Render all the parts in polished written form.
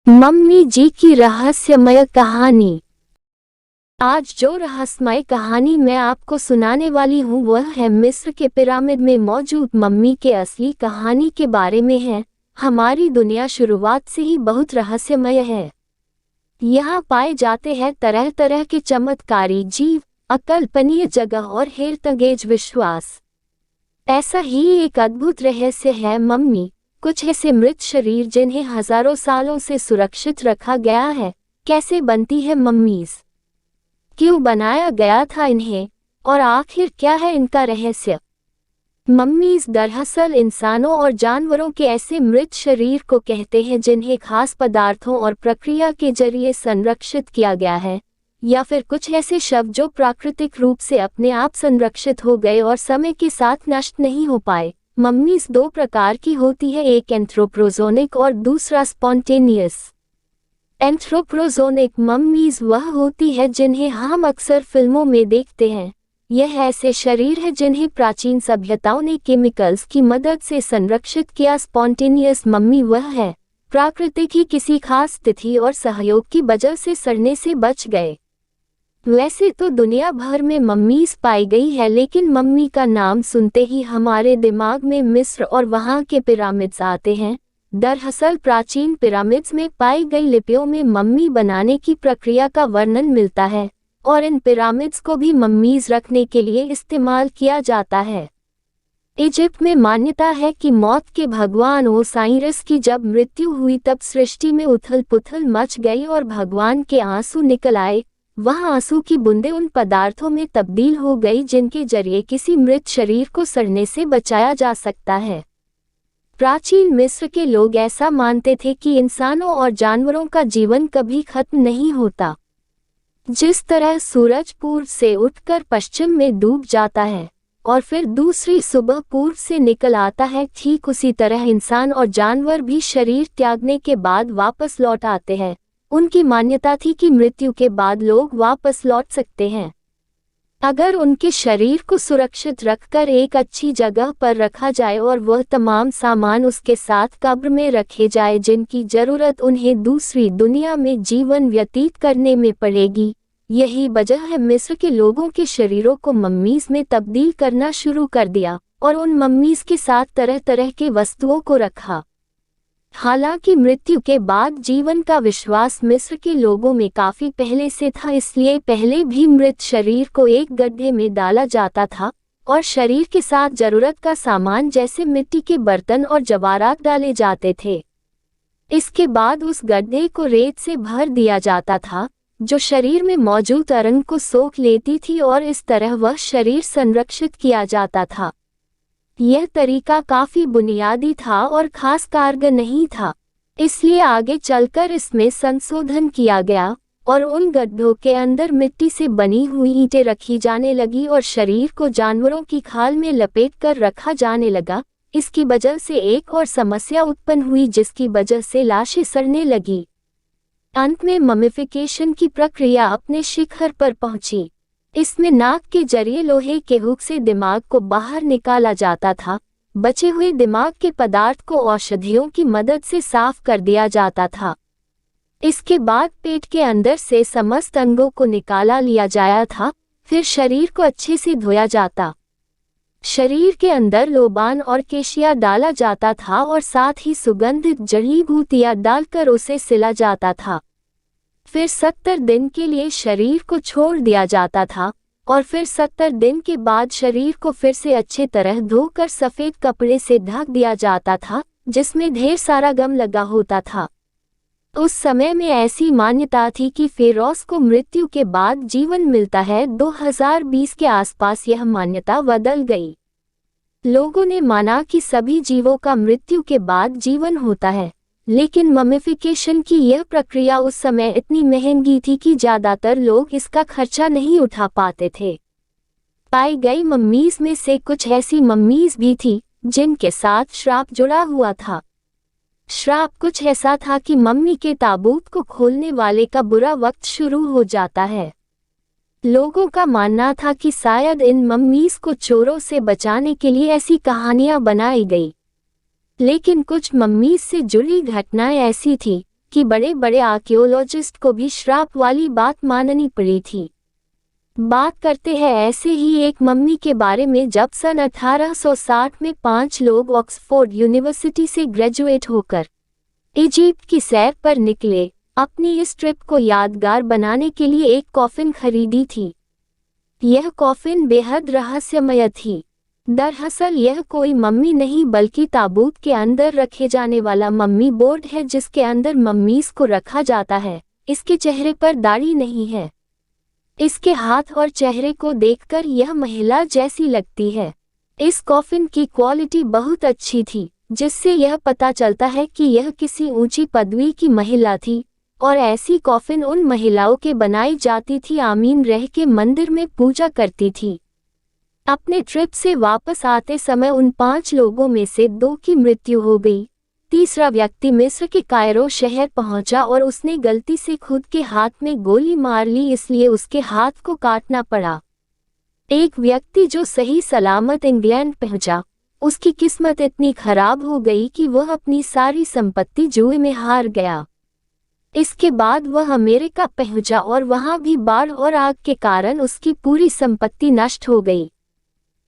Mummy जी की रहस्यमय कहानी। आज जो रहस्यमय कहानी मैं आपको सुनाने वाली हूँ वह है मिस्र के पिरामिड में मौजूद मम्मी के असली कहानी के बारे में है। हमारी दुनिया शुरुआत से ही बहुत रहस्यमय है। यहाँ पाए जाते हैं तरह तरह के चमत्कारी जीव, अकल्पनीय जगह और हैरतअंगेज विश्वास। ऐसा ही एक अद्भुत रहस्य है मम्मी। कुछ ऐसे मृत शरीर जिन्हें हजारों सालों से सुरक्षित रखा गया है। कैसे बनती है मम्मीज, क्यों बनाया गया था इन्हें, और आखिर क्या है इनका रहस्य। मम्मीज दरअसल इंसानों और जानवरों के ऐसे मृत शरीर को कहते हैं जिन्हें खास पदार्थों और प्रक्रिया के जरिए संरक्षित किया गया है, या फिर कुछ ऐसे शव जो प्राकृतिक रूप से अपने आप संरक्षित हो गए और समय के साथ नष्ट नहीं हो पाए। मम्मीज दो प्रकार की होती है, एक एंथ्रोपोजोनिक और दूसरा स्पॉन्टेनियस। एंथ्रोपोजोनिक मम्मीज वह होती है जिन्हें हम अक्सर फिल्मों में देखते हैं। यह ऐसे शरीर है जिन्हें प्राचीन सभ्यताओं ने केमिकल्स की मदद से संरक्षित किया। स्पॉन्टेनियस मम्मी वह है प्राकृतिक ही किसी खास तिथि और सहयोग की वजह से सड़ने से बच गए। वैसे तो दुनिया भर में मम्मीज पाई गई है, लेकिन मम्मी का नाम सुनते ही हमारे दिमाग में मिस्र और वहाँ के पिरामिड्स आते हैं। दरअसल प्राचीन पिरामिड्स में पाई गई लिपियों में मम्मी बनाने की प्रक्रिया का वर्णन मिलता है, और इन पिरामिड्स को भी मम्मीज रखने के लिए इस्तेमाल किया जाता है। इजिप्ट में मान्यता है कि मौत के भगवान ओसाइरस की जब मृत्यु हुई तब सृष्टि में उथल पुथल मच गई और भगवान के आंसू निकल आए। वह आंसू की बूंदें उन पदार्थों में तब्दील हो गई जिनके जरिए किसी मृत शरीर को सड़ने से बचाया जा सकता है। प्राचीन मिस्र के लोग ऐसा मानते थे कि इंसानों और जानवरों का जीवन कभी खत्म नहीं होता। जिस तरह सूरज पूर्व से उठकर पश्चिम में डूब जाता है और फिर दूसरी सुबह पूर्व से निकल आता है, ठीक उसी तरह इंसान और जानवर भी शरीर त्यागने के बाद वापस लौट आते हैं। उनकी मान्यता थी कि मृत्यु के बाद लोग वापस लौट सकते हैं अगर उनके शरीर को सुरक्षित रखकर एक अच्छी जगह पर रखा जाए और वह तमाम सामान उसके साथ कब्र में रखे जाए जिनकी जरूरत उन्हें दूसरी दुनिया में जीवन व्यतीत करने में पड़ेगी। यही वजह है मिस्र के लोगों के शरीरों को मम्मीज में तब्दील करना शुरू कर दिया और उन मम्मीज के साथ तरह तरह के वस्तुओं को रखा। हालांकि मृत्यु के बाद जीवन का विश्वास मिस्र के लोगों में काफी पहले से था, इसलिए पहले भी मृत शरीर को एक गड्ढे में डाला जाता था और शरीर के साथ जरूरत का सामान जैसे मिट्टी के बर्तन और जवाहरात डाले जाते थे। इसके बाद उस गड्ढे को रेत से भर दिया जाता था जो शरीर में मौजूद अरंग को सोख लेती थी और इस तरह वह शरीर संरक्षित किया जाता था। यह तरीका काफी बुनियादी था और खास कारगर नहीं था, इसलिए आगे चलकर इसमें संशोधन किया गया और उन गड्ढों के अंदर मिट्टी से बनी हुई ईंटें रखी जाने लगी और शरीर को जानवरों की खाल में लपेटकर रखा जाने लगा। इसकी वजह से एक और समस्या उत्पन्न हुई जिसकी वजह से लाशें सड़ने लगी। अंत में ममिफिकेशन की प्रक्रिया अपने शिखर पर पहुंची। इसमें नाक के जरिए लोहे के हुक से दिमाग को बाहर निकाला जाता था। बचे हुए दिमाग के पदार्थ को औषधियों की मदद से साफ कर दिया जाता था। इसके बाद पेट के अंदर से समस्त अंगों को निकाला लिया जाया था। फिर शरीर को अच्छे से धोया जाता। शरीर के अंदर लोबान और केशिया डाला जाता था और साथ ही सुगंधित जड़ी बूटियां डालकर उसे सिला जाता था। फिर 70 दिन के लिए शरीर को छोड़ दिया जाता था और फिर 70 दिन के बाद शरीर को फिर से अच्छे तरह धोकर सफेद कपड़े से ढक दिया जाता था जिसमें ढेर सारा गम लगा होता था। उस समय में ऐसी मान्यता थी कि फेरोज को मृत्यु के बाद जीवन मिलता है। 2020 के आसपास यह मान्यता बदल गई। लोगों ने माना कि सभी जीवों का मृत्यु के बाद जीवन होता है, लेकिन ममिफिकेशन की यह प्रक्रिया उस समय इतनी महंगी थी कि ज्यादातर लोग इसका खर्चा नहीं उठा पाते थे। पाई गई मम्मीज में से कुछ ऐसी मम्मीज भी थी जिनके साथ श्राप जुड़ा हुआ था। श्राप कुछ ऐसा था कि मम्मी के ताबूत को खोलने वाले का बुरा वक्त शुरू हो जाता है। लोगों का मानना था कि शायद इन मम्मीज को चोरों से बचाने के लिए ऐसी कहानियां बनाई गई। लेकिन कुछ मम्मीज से जुड़ी घटनाएं ऐसी थी कि बड़े बड़े आर्कियोलॉजिस्ट को भी श्राप वाली बात माननी पड़ी थी। बात करते हैं ऐसे ही एक मम्मी के बारे में, जब सन 1860 में 5 लोग ऑक्सफोर्ड यूनिवर्सिटी से ग्रेजुएट होकर इजिप्ट की सैर पर निकले। अपनी इस ट्रिप को यादगार बनाने के लिए एक कॉफिन खरीदी थी। यह कॉफिन बेहद रहस्यमय थी। दरअसल यह कोई मम्मी नहीं बल्कि ताबूत के अंदर रखे जाने वाला मम्मी बोर्ड है, जिसके अंदर मम्मीज को रखा जाता है। इसके चेहरे पर दाढ़ी नहीं है। इसके हाथ और चेहरे को देखकर यह महिला जैसी लगती है। इस कॉफिन की क्वालिटी बहुत अच्छी थी, जिससे यह पता चलता है कि यह किसी ऊंची पदवी की महिला थी, और ऐसी कॉफिन उन महिलाओं के बनाई जाती थी आमीन रह के मंदिर में पूजा करती थी। अपने ट्रिप से वापस आते समय उन 5 लोगों में से 2 की मृत्यु हो गई। तीसरा व्यक्ति मिस्र के कायरो शहर पहुंचा और उसने गलती से खुद के हाथ में गोली मार ली, इसलिए उसके हाथ को काटना पड़ा। एक व्यक्ति जो सही सलामत इंग्लैंड पहुंचा, उसकी किस्मत इतनी खराब हो गई कि वह अपनी सारी संपत्ति जुए में हार गया। इसके बाद वह अमेरिका पहुंचा और वहां भी बाढ़ और आग के कारण उसकी पूरी संपत्ति नष्ट हो गई।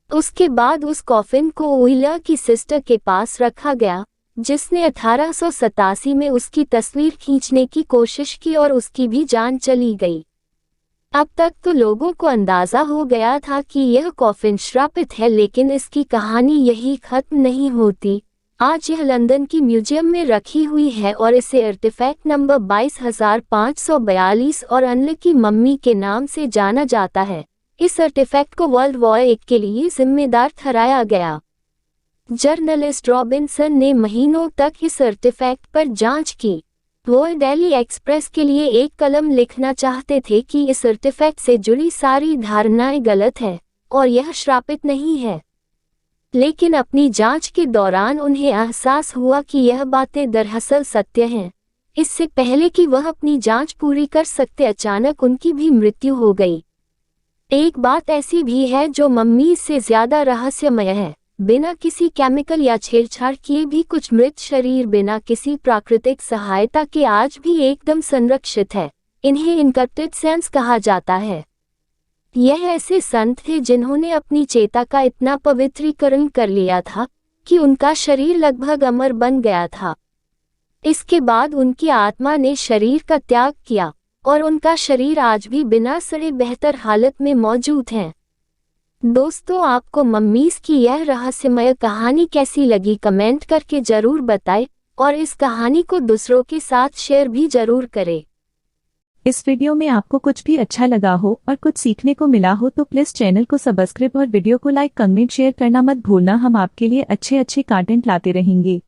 उसके बाद उस कॉफिन को ओइला की सिस्टर के पास रखा गया, जिसने 1887 में उसकी तस्वीर खींचने की कोशिश की और उसकी भी जान चली गई। अब तक तो लोगों को अंदाजा हो गया था कि यह कॉफिन श्रापित है, लेकिन इसकी कहानी यही खत्म नहीं होती। आज यह लंदन की म्यूजियम में रखी हुई है और इसे आर्टिफैक्ट नंबर 22,542 और अनलकी मम्मी के नाम से जाना जाता है। इस आर्टिफैक्ट को वर्ल्ड वॉर 1 के लिए जिम्मेदार ठहराया गया। जर्नलिस्ट रॉबिन्सन ने महीनों तक इस आर्टिफैक्ट पर जांच की। वो डेली एक्सप्रेस के लिए एक कलम लिखना चाहते थे कि इस आर्टिफैक्ट से जुड़ी सारी धारणाएं गलत है और यह श्रापित नहीं है, लेकिन अपनी जांच के दौरान उन्हें एहसास हुआ कि यह बातें दरअसल सत्य हैं। इससे पहले कि वह अपनी जांच पूरी कर सकते, अचानक उनकी भी मृत्यु हो गई। एक बात ऐसी भी है जो मम्मी से ज्यादा रहस्यमय है। बिना किसी केमिकल या छेड़छाड़ किए भी कुछ मृत शरीर बिना किसी प्राकृतिक सहायता के आज भी एकदम संरक्षित है। इन्हें इनकर्प्टेड सेंस कहा जाता है। यह ऐसे संत थे जिन्होंने अपनी चेता का इतना पवित्रीकरण कर लिया था कि उनका शरीर लगभग अमर बन गया था। इसके बाद उनकी आत्मा ने शरीर का त्याग किया और उनका शरीर आज भी बिना सड़े बेहतर हालत में मौजूद है। दोस्तों, आपको मम्मीज की यह रहस्यमय कहानी कैसी लगी कमेंट करके जरूर बताएं और इस कहानी को दूसरों के साथ शेयर भी जरूर करें। इस वीडियो में आपको कुछ भी अच्छा लगा हो और कुछ सीखने को मिला हो तो प्लीज चैनल को सब्सक्राइब और वीडियो को लाइक, कमेंट, शेयर करना मत भूलना। हम आपके लिए अच्छे कंटेंट लाते रहेंगे।